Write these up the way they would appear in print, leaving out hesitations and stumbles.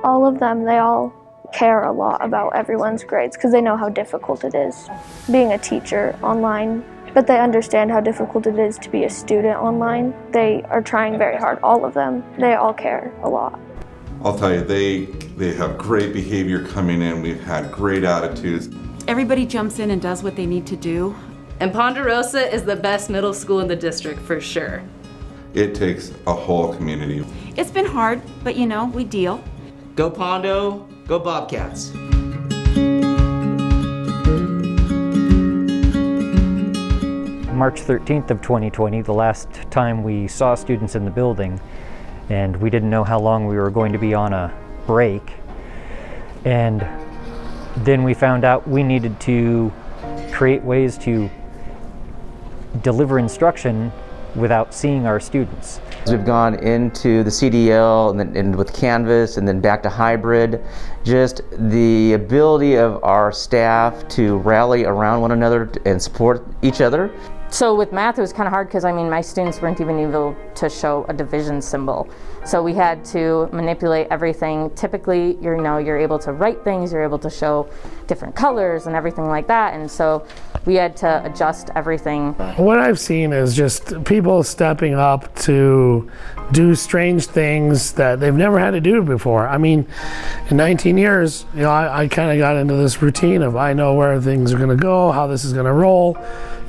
All of them, they all care a lot about everyone's grades because they know how difficult it is being a teacher online, but they understand how difficult it is to be a student online. They are trying very hard, all of them. They all care a lot. I'll tell you, they have great behavior coming in. We've had great attitudes. Everybody jumps in and does what they need to do. And Ponderosa is the best middle school in the district for sure. It takes a whole community. It's been hard, but you know, we deal. Go Pondo, go Bobcats. March 13th of 2020, the last time we saw students in the building, and we didn't know how long we were going to be on a break. And then we found out we needed to create ways to deliver instruction without seeing our students. We've gone into the CDL and with Canvas and then back to hybrid. Just the ability of our staff to rally around one another and support each other. So with math it was kind of hard because my students weren't even able to show a division symbol. So we had to manipulate everything. Typically, you're able to write things, you're able to show different colors and everything like that, and so we had to adjust everything. What I've seen is just people stepping up to do strange things that they've never had to do before. I mean, in 19 years, I kind of got into this routine of I know where things are going to go, how this is going to roll,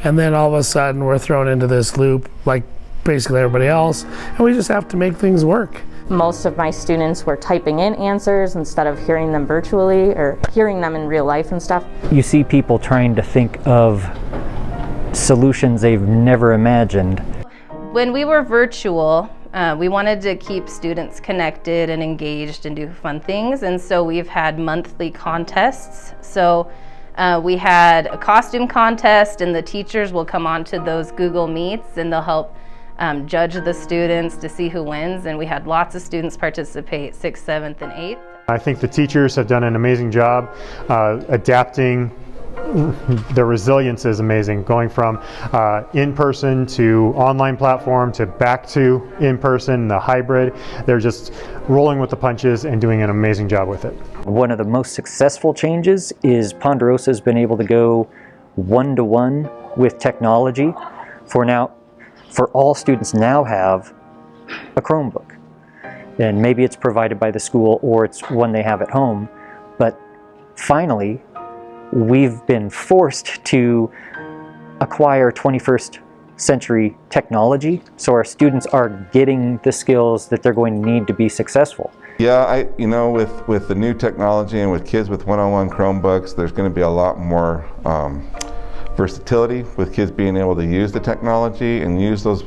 and then all of a sudden we're thrown into this loop like basically everybody else, and we just have to make things work. Most of my students were typing in answers instead of hearing them virtually or hearing them in real life and stuff. You see people trying to think of solutions they've never imagined. When we were virtual, we wanted to keep students connected and engaged and do fun things, and so we've had monthly contests. So we had a costume contest, and the teachers will come onto those Google Meets and they'll help judge the students to see who wins, and we had lots of students participate, 6th, 7th, and 8th. I think the teachers have done an amazing job adapting. Their resilience is amazing, going from in-person to online platform to back to in-person, the hybrid. They're just rolling with the punches and doing an amazing job with it. One of the most successful changes is Ponderosa has been able to go one-to-one with technology. For all students now have a Chromebook, and maybe it's provided by the school or it's one they have at home, but finally we've been forced to acquire 21st century technology, so our students are getting the skills that they're going to need to be successful. Yeah, with the new technology and with kids with one-on-one Chromebooks, there's going to be a lot more versatility with kids being able to use the technology and use those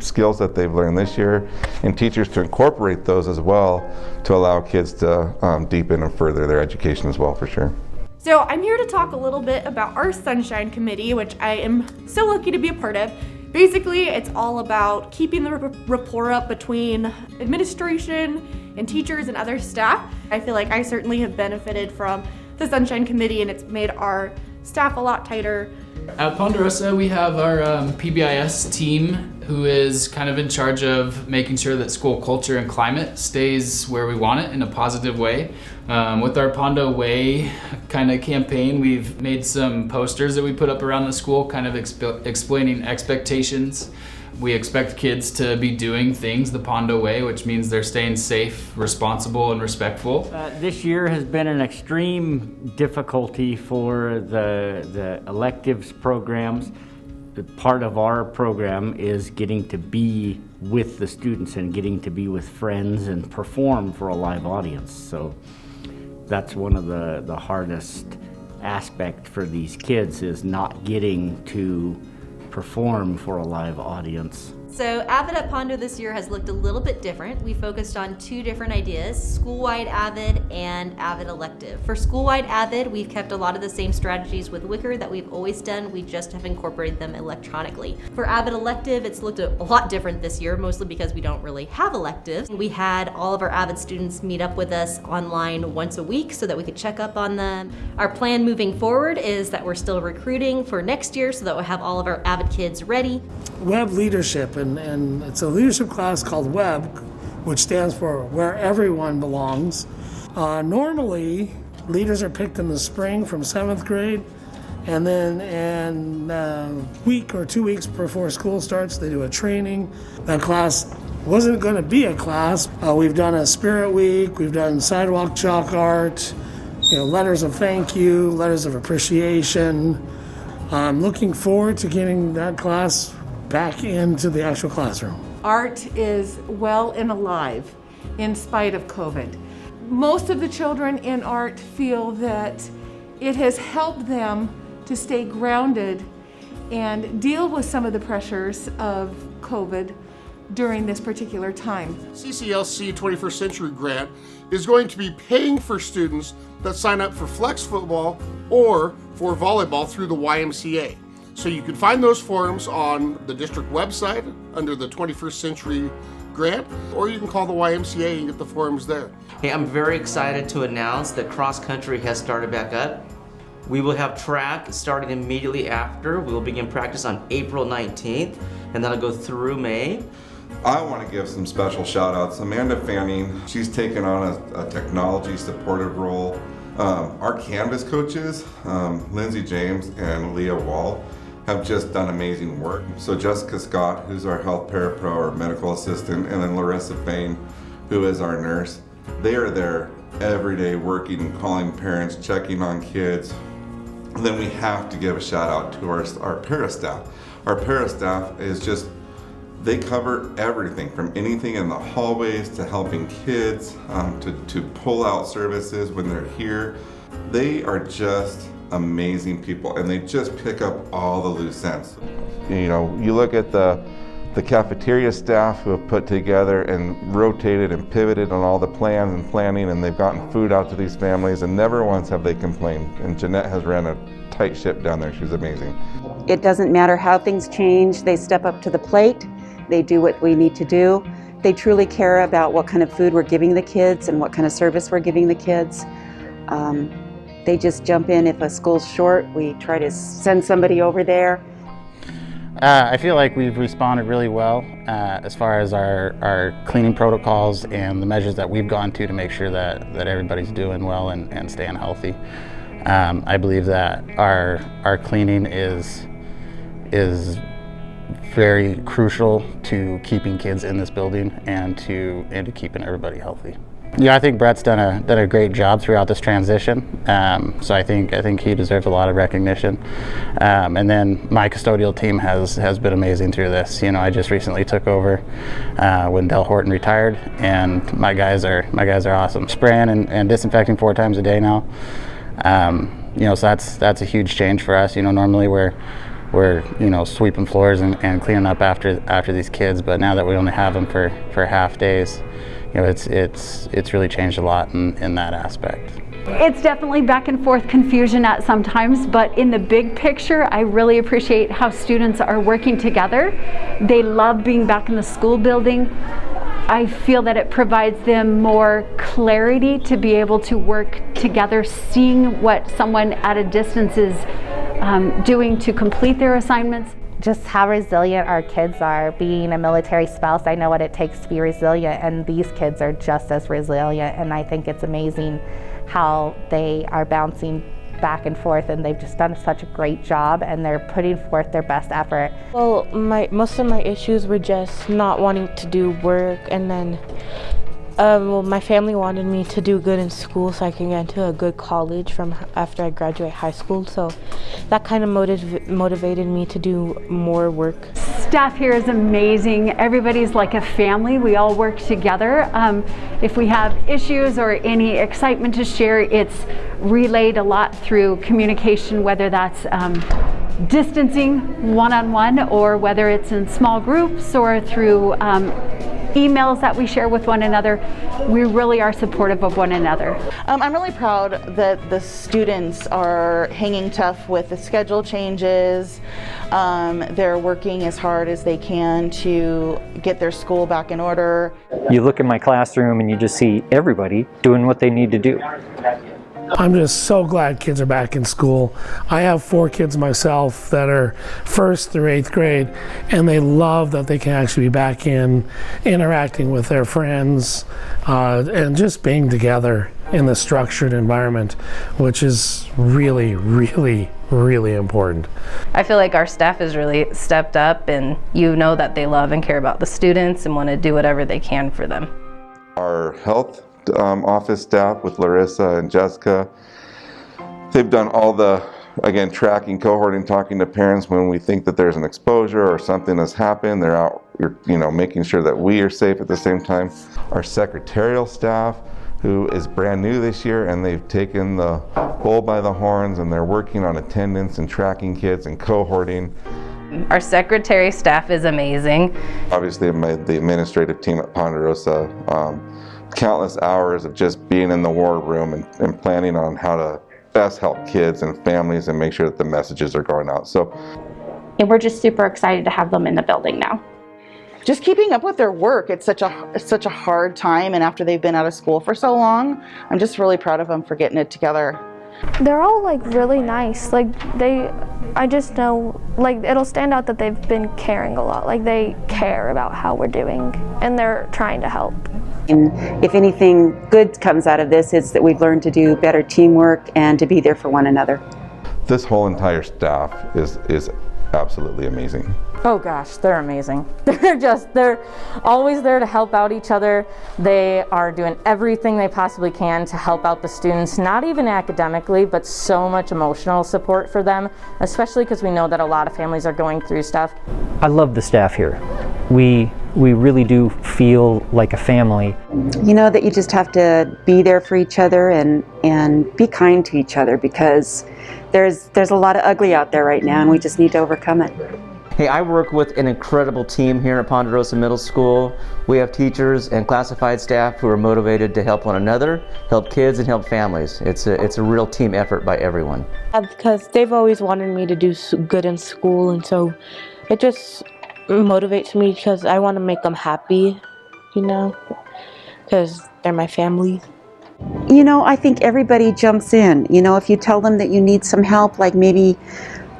skills that they've learned this year, and teachers to incorporate those as well to allow kids to deepen and further their education as well, for sure. So I'm here to talk a little bit about our Sunshine Committee, which I am so lucky to be a part of. Basically, it's all about keeping the rapport up between administration and teachers and other staff. I feel like I certainly have benefited from the Sunshine Committee, and it's made our staff a lot tighter. At Ponderosa, we have our PBIS team who is kind of in charge of making sure that school culture and climate stays where we want it in a positive way. With our Pondo Way kind of campaign, we've made some posters that we put up around the school kind of explaining expectations. We expect kids to be doing things the Pondo Way, which means they're staying safe, responsible, and respectful. This year has been an extreme difficulty for the electives programs. The part of our program is getting to be with the students and getting to be with friends and perform for a live audience. So that's one of the hardest aspect for these kids, is not getting to perform for a live audience. So Avid at Pondo this year has looked a little bit different. We focused on two different ideas, school-wide Avid and Avid elective. For school-wide Avid, we've kept a lot of the same strategies with Wicker that we've always done. We just have incorporated them electronically. For Avid elective, it's looked a lot different this year, mostly because we don't really have electives. We had all of our Avid students meet up with us online once a week so that we could check up on them. Our plan moving forward is that we're still recruiting for next year so that we'll have all of our Avid kids ready. Web leadership, and it's a leadership class called WEB, which stands for Where Everyone Belongs. Normally, leaders are picked in the spring from 7th grade, and then in a week or 2 weeks before school starts, they do a training. That class wasn't going to be a class. We've done a spirit week, we've done sidewalk chalk art, letters of thank you, letters of appreciation. I'm looking forward to getting that class back into the actual classroom. Art is well and alive in spite of COVID. Most of the children in art feel that it has helped them to stay grounded and deal with some of the pressures of COVID during this particular time. CCLC 21st Century Grant is going to be paying for students that sign up for flex football or for volleyball through the YMCA. So you can find those forms on the district website under the 21st Century Grant, or you can call the YMCA and get the forms there. Hey, I'm very excited to announce that cross country has started back up. We will have track starting immediately after. We will begin practice on April 19th, and that'll go through May. I want to give some special shout outs. Amanda Fanning, she's taken on a technology supportive role. Our Canvas coaches, Lindsay James and Leah Wall, have just done amazing work. So Jessica Scott, who's our health parapro or medical assistant, and then Larissa Fain, who is our nurse, they are there every day working and calling parents, checking on kids. And then we have to give a shout out to our para staff. Our para staff is just, they cover everything from anything in the hallways to helping kids, to pull out services when they're here. They are just amazing people, and they just pick up all the loose ends. You look at the cafeteria staff who have put together and rotated and pivoted on all the plans and planning, and they've gotten food out to these families, and never once have they complained. And Jeanette has ran a tight ship down there. She's amazing. It doesn't matter how things change, they step up to the plate, they do what we need to do. They truly care about what kind of food we're giving the kids and what kind of service we're giving the kids. They just jump in. If a school's short, we try to send somebody over there. I feel like we've responded really well as far as our cleaning protocols and the measures that we've gone to make sure that everybody's doing well and staying healthy. I believe that our cleaning is very crucial to keeping kids in this building and to keeping everybody healthy. Yeah, I think Brett's done a great job throughout this transition. So I think he deserves a lot of recognition. And then my custodial team has been amazing through this. I just recently took over when Del Horton retired, and my guys are awesome. Spraying and disinfecting 4 times a day now. So that's a huge change for us. Normally we're sweeping floors and cleaning up after these kids, but now that we only have them for half days, it's really changed a lot in that aspect. It's definitely back and forth confusion at sometimes, but in the big picture, I really appreciate how students are working together. They love being back in the school building. I feel that it provides them more clarity to be able to work together, seeing what someone at a distance is doing to complete their assignments. Just how resilient our kids are. Being a military spouse, I know what it takes to be resilient, and these kids are just as resilient, and I think it's amazing how they are bouncing back and forth, and they've just done such a great job, and they're putting forth their best effort. Well, most of my issues were just not wanting to do work, and then my family wanted me to do good in school so I can get into a good college after I graduate high school, so that kind of motivated me to do more work. Staff here is amazing. Everybody's like a family. We all work together. If we have issues or any excitement to share, it's relayed a lot through communication, whether that's distancing one-on-one or whether it's in small groups or through emails that we share with one another. We really are supportive of one another. I'm really proud that the students are hanging tough with the schedule changes. They're working as hard as they can to get their school back in order. You look at my classroom and you just see everybody doing what they need to do. I'm just so glad kids are back in school. I have 4 kids myself that are 1st through 8th grade, and they love that they can actually be back in interacting with their friends and just being together. in the structured environment, which is really, really, really important. I feel like our staff has really stepped up, and you know that they love and care about the students and want to do whatever they can for them. Our health office staff with Larissa and Jessica, they've done all the, again, tracking, cohorting, talking to parents when we think that there's an exposure or something has happened. They're out, making sure that we are safe at the same time. Our secretarial staff, who is brand new this year, and they've taken the bull by the horns, and they're working on attendance and tracking kids and cohorting. Our secretary staff is amazing. Obviously, the administrative team at Ponderosa, countless hours of just being in the war room and planning on how to best help kids and families and make sure that the messages are going out. And we're just super excited to have them in the building now. Just keeping up with their work, it's such a hard time, and after they've been out of school for so long, I'm just really proud of them for getting it together. They're all really nice. I just know, it'll stand out that they've been caring a lot. They care about how we're doing, and they're trying to help. And if anything good comes out of this, it's that we've learned to do better teamwork and to be there for one another. This whole entire staff is absolutely amazing. Oh gosh, they're amazing. They're always there to help out each other. They are doing everything they possibly can to help out the students, not even academically, but so much emotional support for them, especially because we know that a lot of families are going through stuff. I love the staff here. We really do feel like a family. You know that you just have to be there for each other and be kind to each other, because there's a lot of ugly out there right now, and we just need to overcome it. Hey, I work with an incredible team here at Ponderosa Middle School. We have teachers and classified staff who are motivated to help one another, help kids, and help families. It's a real team effort by everyone. Because they've always wanted me to do good in school, and so it just motivates me because I want to make them happy, because they're my family. I think everybody jumps in. If you tell them that you need some help, like maybe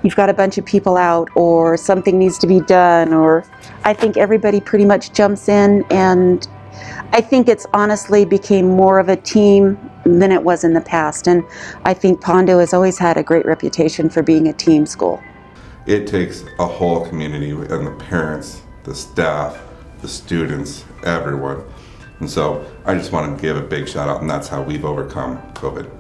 you've got a bunch of people out or something needs to be done, or I think everybody pretty much jumps in, and I think it's honestly became more of a team than it was in the past. And I think Pondo has always had a great reputation for being a team school. It takes a whole community, and the parents, the staff, the students, everyone. And so I just want to give a big shout out, and that's how we've overcome COVID.